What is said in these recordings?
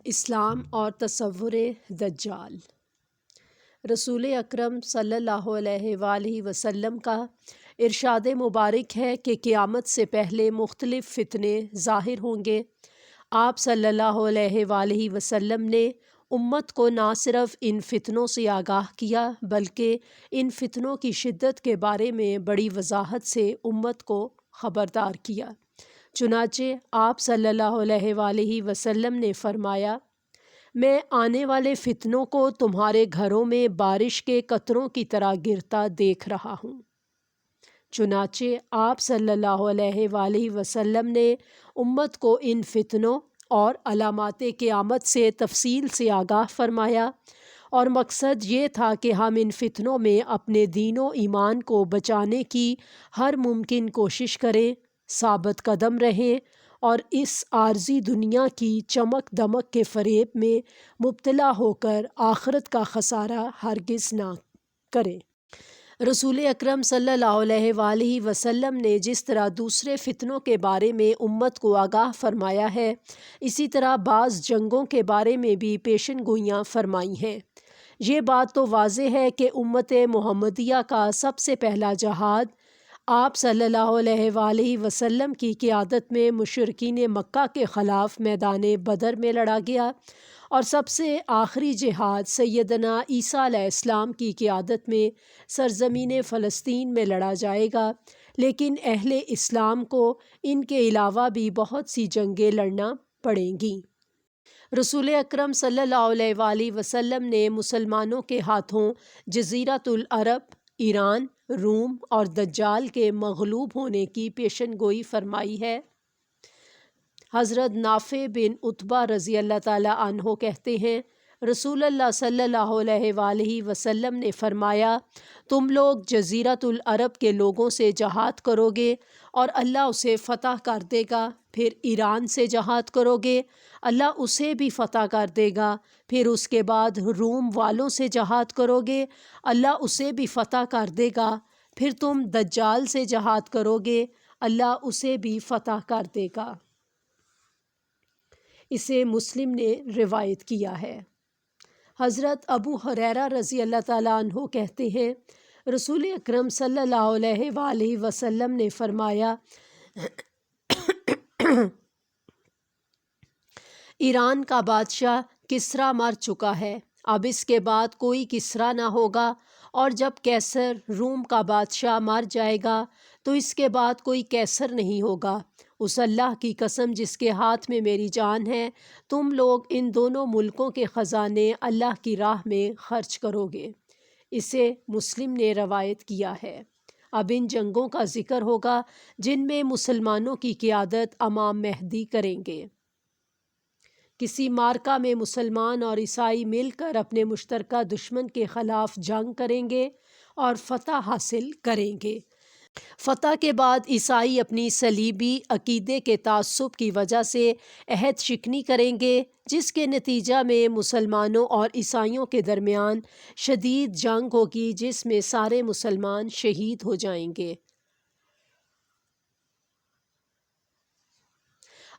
اسلام اور تصور دجال۔ رسول اکرم صلی اللہ علیہ وآلہ وسلم کا ارشاد مبارک ہے کہ قیامت سے پہلے مختلف فتنے ظاہر ہوں گے۔ آپ صلی اللہ علیہ وآلہ وسلم نے امت کو نہ صرف ان فتنوں سے آگاہ کیا بلکہ ان فتنوں کی شدت کے بارے میں بڑی وضاحت سے امت کو خبردار کیا۔ چنانچہ آپ صلی اللہ علیہ وآلہ وسلم نے فرمایا، میں آنے والے فتنوں کو تمہارے گھروں میں بارش کے قطروں کی طرح گرتا دیکھ رہا ہوں۔ چنانچہ آپ صلی اللہ علیہ وآلہ وسلم نے امت کو ان فتنوں اور علامات قیامت سے تفصیل سے آگاہ فرمایا، اور مقصد یہ تھا کہ ہم ان فتنوں میں اپنے دین و ایمان کو بچانے کی ہر ممکن کوشش کریں، ثابت قدم رہیں اور اس عارضی دنیا کی چمک دمک کے فریب میں مبتلا ہو کر آخرت کا خسارہ ہرگز نہ کریں۔ رسول اکرم صلی اللہ علیہ وآلہ وسلم نے جس طرح دوسرے فتنوں کے بارے میں امت کو آگاہ فرمایا ہے، اسی طرح بعض جنگوں کے بارے میں بھی پیشن گوئیاں فرمائی ہیں۔ یہ بات تو واضح ہے کہ امت محمدیہ کا سب سے پہلا جہاد آپ صلی اللہ علیہ وآلہ وسلم کی قیادت میں مشرکین مکہ کے خلاف میدان بدر میں لڑا گیا، اور سب سے آخری جہاد سیدنا عیسیٰ علیہ السلام کی قیادت میں سرزمین فلسطین میں لڑا جائے گا، لیکن اہل اسلام کو ان کے علاوہ بھی بہت سی جنگیں لڑنا پڑیں گی۔ رسول اکرم صلی اللہ علیہ وآلہ وسلم نے مسلمانوں کے ہاتھوں جزیرۃ العرب، ایران، روم اور دجال کے مغلوب ہونے کی پیشن گوئی فرمائی ہے۔ حضرت نافع بن عتبہ رضی اللہ تعالیٰ عنہ کہتے ہیں، رسول اللہ صلی اللہ علیہ وآلہ وسلم نے فرمایا، تم لوگ جزیرۃ العرب کے لوگوں سے جہاد کرو گے اور اللہ اسے فتح کر دے گا، پھر ایران سے جہاد کرو گے، اللہ اسے بھی فتح کر دے گا، پھر اس کے بعد روم والوں سے جہاد کرو گے، اللہ اسے بھی فتح کر دے گا، پھر تم دجال سے جہاد کرو گے، اللہ اسے بھی فتح کر دے گا۔ اسے مسلم نے روایت کیا ہے۔ حضرت ابو ہریرہ رضی اللہ تعالیٰ عنہ کہتے ہیں، رسول اکرم صلی اللہ علیہ وآلہ وسلم نے فرمایا، ایران کا بادشاہ کسریٰ مر چکا ہے، اب اس کے بعد کوئی کسریٰ نہ ہوگا، اور جب کیسر روم کا بادشاہ مر جائے گا تو اس کے بعد کوئی کیسر نہیں ہوگا۔ اس اللہ کی قسم جس کے ہاتھ میں میری جان ہے، تم لوگ ان دونوں ملکوں کے خزانے اللہ کی راہ میں خرچ کرو گے۔ اسے مسلم نے روایت کیا ہے۔ اب ان جنگوں کا ذکر ہوگا جن میں مسلمانوں کی قیادت امام مہدی کریں گے۔ کسی مارکہ میں مسلمان اور عیسائی مل کر اپنے مشترکہ دشمن کے خلاف جنگ کریں گے اور فتح حاصل کریں گے۔ فتح کے بعد عیسائی اپنی صلیبی عقیدے کے تعصب کی وجہ سے عہد شکنی کریں گے، جس کے نتیجہ میں مسلمانوں اور عیسائیوں کے درمیان شدید جنگ ہوگی جس میں سارے مسلمان شہید ہو جائیں گے۔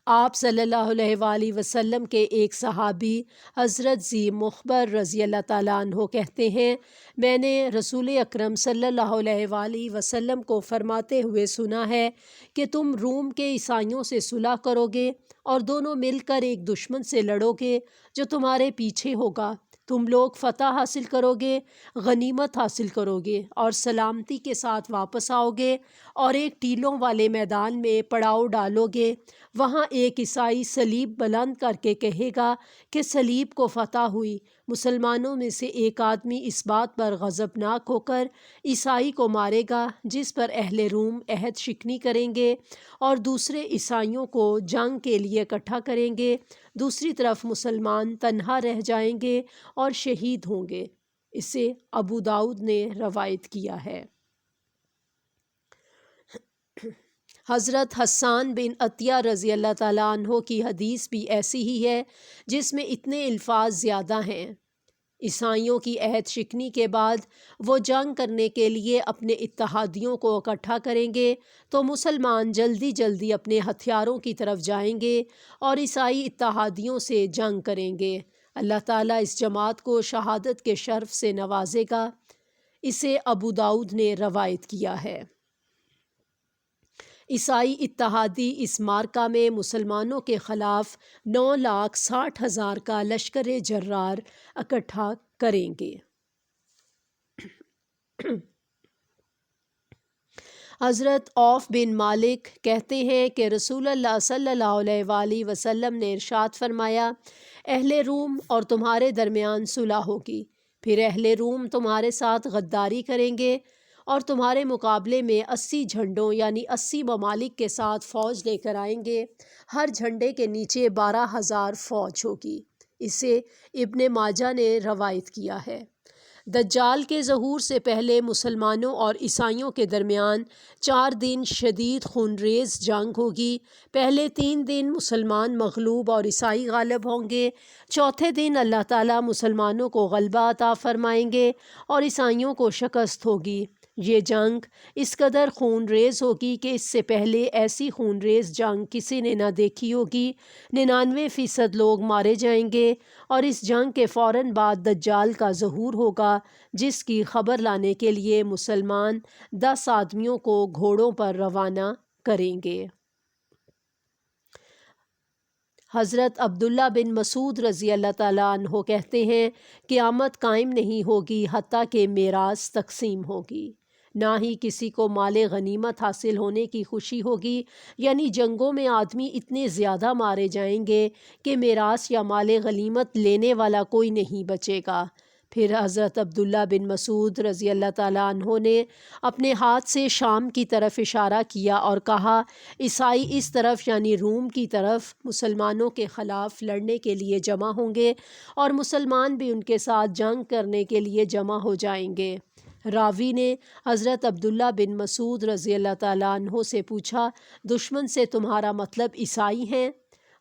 آپ صلی اللہ علیہ وآلہ وسلم کے ایک صحابی حضرت ذی مخبر رضی اللہ تعالیٰ عنہ کہتے ہیں، میں نے رسول اکرم صلی اللہ علیہ وآلہ وسلم کو فرماتے ہوئے سنا ہے کہ تم روم کے عیسائیوں سے صلح کرو گے اور دونوں مل کر ایک دشمن سے لڑو گے جو تمہارے پیچھے ہوگا، تم لوگ فتح حاصل کرو گے، غنیمت حاصل کرو گے اور سلامتی کے ساتھ واپس آؤ گے، اور ایک ٹیلوں والے میدان میں پڑاؤ ڈالو گے، وہاں ایک عیسائی صلیب بلند کر کے کہے گا کہ صلیب کو فتح ہوئی۔ مسلمانوں میں سے ایک آدمی اس بات پر غضبناک ہو کر عیسائی کو مارے گا جس پر اہل روم عہد شکنی کریں گے، اور دوسرے عیسائیوں کو جنگ کے لیے اکٹھا کریں گے، دوسری طرف مسلمان تنہا رہ جائیں گے اور شہید ہوں گے۔ اسے ابو داؤد نے روایت کیا ہے۔ حضرت حسان بن عطیہ رضی اللہ تعالیٰ عنہ کی حدیث بھی ایسی ہی ہے جس میں اتنے الفاظ زیادہ ہیں۔ عیسائیوں کی عہد شکنی کے بعد وہ جنگ کرنے کے لیے اپنے اتحادیوں کو اکٹھا کریں گے تو مسلمان جلدی جلدی اپنے ہتھیاروں کی طرف جائیں گے اور عیسائی اتحادیوں سے جنگ کریں گے۔ اللہ تعالیٰ اس جماعت کو شہادت کے شرف سے نوازے گا۔ اسے ابو داؤد نے روایت کیا ہے۔ عیسائی اتحادی اس معرکہ میں مسلمانوں کے خلاف 9,60,000 کا لشکر جرار اکٹھا کریں گے۔ حضرت عوف بن مالک کہتے ہیں کہ رسول اللہ صلی اللہ علیہ وآلہ وسلم نے ارشاد فرمایا، اہل روم اور تمہارے درمیان صلح ہوگی، پھر اہل روم تمہارے ساتھ غداری کریں گے اور تمہارے مقابلے میں 80 جھنڈوں یعنی 80 ممالک کے ساتھ فوج لے کر آئیں گے، ہر جھنڈے کے نیچے 12,000 فوج ہوگی۔ اسے ابن ماجہ نے روایت کیا ہے۔ دجال کے ظہور سے پہلے مسلمانوں اور عیسائیوں کے درمیان 4 دن شدید خونریز جنگ ہوگی۔ پہلے 3 دن مسلمان مغلوب اور عیسائی غالب ہوں گے، چوتھے دن اللہ تعالیٰ مسلمانوں کو غلبہ عطا فرمائیں گے اور عیسائیوں کو شکست ہوگی۔ یہ جنگ اس قدر خون ریز ہوگی کہ اس سے پہلے ایسی خون ریز جنگ کسی نے نہ دیکھی ہوگی۔ 99% لوگ مارے جائیں گے اور اس جنگ کے فوراً بعد دجال کا ظہور ہوگا، جس کی خبر لانے کے لیے مسلمان 10 آدمیوں کو گھوڑوں پر روانہ کریں گے۔ حضرت عبداللہ بن مسعود رضی اللہ تعالیٰ عنہ کہتے ہیں، قیامت قائم نہیں ہوگی حتیٰ کہ میراث تقسیم ہوگی، نہ ہی کسی کو مال غنیمت حاصل ہونے کی خوشی ہوگی، یعنی جنگوں میں آدمی اتنے زیادہ مارے جائیں گے کہ میراث یا مال غنیمت لینے والا کوئی نہیں بچے گا۔ پھر حضرت عبداللہ بن مسعود رضی اللہ تعالیٰ عنہ نے اپنے ہاتھ سے شام کی طرف اشارہ کیا اور کہا، عیسائی اس طرف یعنی روم کی طرف مسلمانوں کے خلاف لڑنے کے لیے جمع ہوں گے اور مسلمان بھی ان کے ساتھ جنگ کرنے کے لیے جمع ہو جائیں گے۔ راوی نے حضرت عبداللہ بن مسعود رضی اللہ تعالیٰ عنہ سے پوچھا، دشمن سے تمہارا مطلب عیسائی ہیں؟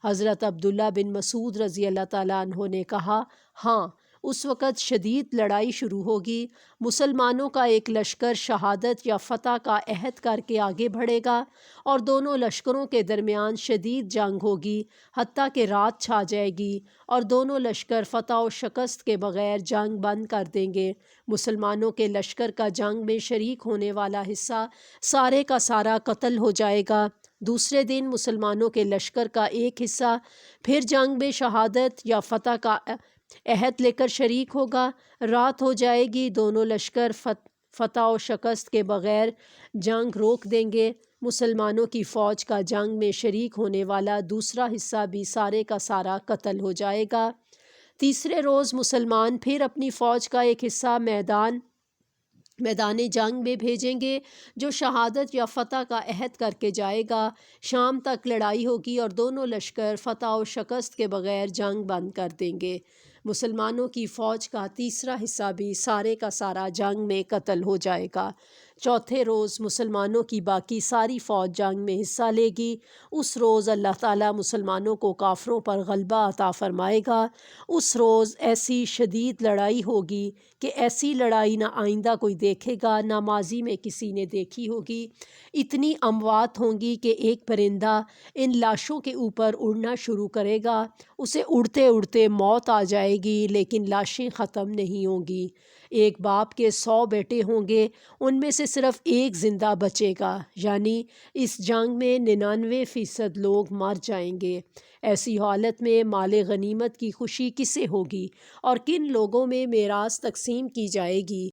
حضرت عبداللہ بن مسعود رضی اللہ تعالیٰ عنہ نے کہا، ہاں، اس وقت شدید لڑائی شروع ہوگی، مسلمانوں کا ایک لشکر شہادت یا فتح کا عہد کر کے آگے بڑھے گا اور دونوں لشکروں کے درمیان شدید جنگ ہوگی حتیٰ کہ رات چھا جائے گی اور دونوں لشکر فتح و شکست کے بغیر جنگ بند کر دیں گے۔ مسلمانوں کے لشکر کا جنگ میں شریک ہونے والا حصہ سارے کا سارا قتل ہو جائے گا۔ دوسرے دن مسلمانوں کے لشکر کا ایک حصہ پھر جنگ میں شہادت یا فتح کا عہد لے کر شریک ہوگا، رات ہو جائے گی، دونوں لشکر فتح و شکست کے بغیر جنگ روک دیں گے۔ مسلمانوں کی فوج کا جنگ میں شریک ہونے والا دوسرا حصہ بھی سارے کا سارا قتل ہو جائے گا۔ تیسرے روز مسلمان پھر اپنی فوج کا ایک حصہ میدان جنگ میں بھیجیں گے جو شہادت یا فتح کا عہد کر کے جائے گا۔ شام تک لڑائی ہوگی اور دونوں لشکر فتح و شکست کے بغیر جنگ بند کر دیں گے۔ مسلمانوں کی فوج کا تیسرا حصہ بھی سارے کا سارا جنگ میں قتل ہو جائے گا۔ چوتھے روز مسلمانوں کی باقی ساری فوج جنگ میں حصہ لے گی۔ اس روز اللہ تعالیٰ مسلمانوں کو کافروں پر غلبہ عطا فرمائے گا۔ اس روز ایسی شدید لڑائی ہوگی کہ ایسی لڑائی نہ آئندہ کوئی دیکھے گا، نہ ماضی میں کسی نے دیکھی ہوگی۔ اتنی اموات ہوں گی کہ ایک پرندہ ان لاشوں کے اوپر اڑنا شروع کرے گا، اسے اڑتے اڑتے موت آ جائے گی لیکن لاشیں ختم نہیں ہوں گی۔ ایک باپ کے 100 بیٹے ہوں گے، ان میں سے صرف ایک زندہ بچے گا، یعنی اس جنگ میں 99% لوگ مر جائیں گے۔ ایسی حالت میں مال غنیمت کی خوشی کسے ہوگی اور کن لوگوں میں میراث تقسیم کی جائے گی؟